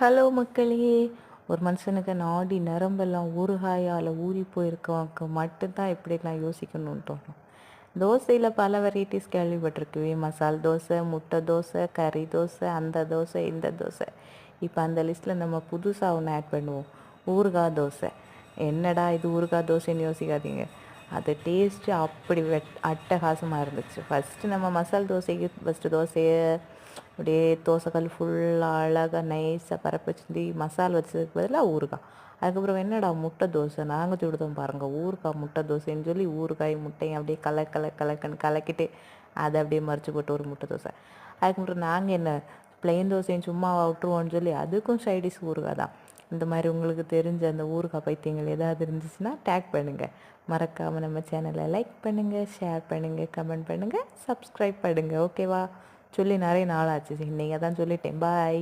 Hello மக்களே! ஒரு மனுஷனுக்கு நாடி நரம்பெல்லாம் ஊறுகாயால ஊறி போயிருக்கவனுக்கு மட்டும்தான் இப்படிலாம் யோசிக்கணும்னு தோணும். தோசையில் பல வெரைட்டிஸ் கேள்விப்பட்டிருக்குவேன். மசால் தோசை, முட்டை தோசை, கறி தோசை, அந்த தோசை, இந்த தோசை. இப்போ அந்த லிஸ்ட்டில் நம்ம புதுசாக ஒன்று ஆட் பண்ணுவோம். ஊறுகாய் தோசை. என்னடா இது ஊறுகாய் தோசைன்னு யோசிக்காதீங்க. அது டேஸ்ட்டு அப்படி அட்டகாசமாக இருந்துச்சு. ஃபஸ்ட்டு நம்ம மசால் தோசைக்கு தோசையை அப்படியே தோசைக்கல் ஃபுல்லாக அழகாக நைஸாக பரப்பி வச்சு மசால் வச்சதுக்கு பதிலாக ஊறுகாய். அதுக்கப்புறம் என்னடா முட்டை தோசை நாங்கள் சுடுதோம் பாருங்கள், ஊறுகாய் முட்டை தோசைன்னு சொல்லி ஊறுகாய் முட்டையும் அப்படியே கலக்கன்னு கலக்கிட்டு அதை அப்படியே மறைச்சி போட்டு ஒரு முட்டை தோசை. அதுக்கப்புறம் நாங்கள் என்ன ப்ளெயின் தோசையும் சும்மா விட்டுருவோன்னு சொல்லி அதுக்கும் சைடிஷ் ஊறுகாய் தான். இந்த மாதிரி உங்களுக்கு தெரிஞ்ச அந்த ஊறுகாய் பைத்தியங்கள் ஏதாவது இருந்துச்சுன்னா டேக் பண்ணுங்கள். மறக்காமல் நம்ம சேனலை லைக் பண்ணுங்கள், ஷேர் பண்ணுங்கள், கமெண்ட் பண்ணுங்கள், சப்ஸ்கிரைப் பண்ணுங்கள். ஓகேவா? சொல்லி நிறைய நாள் ஆச்சு. இன்னைக்கு தான் சொல்லிட்டேன். பாய்.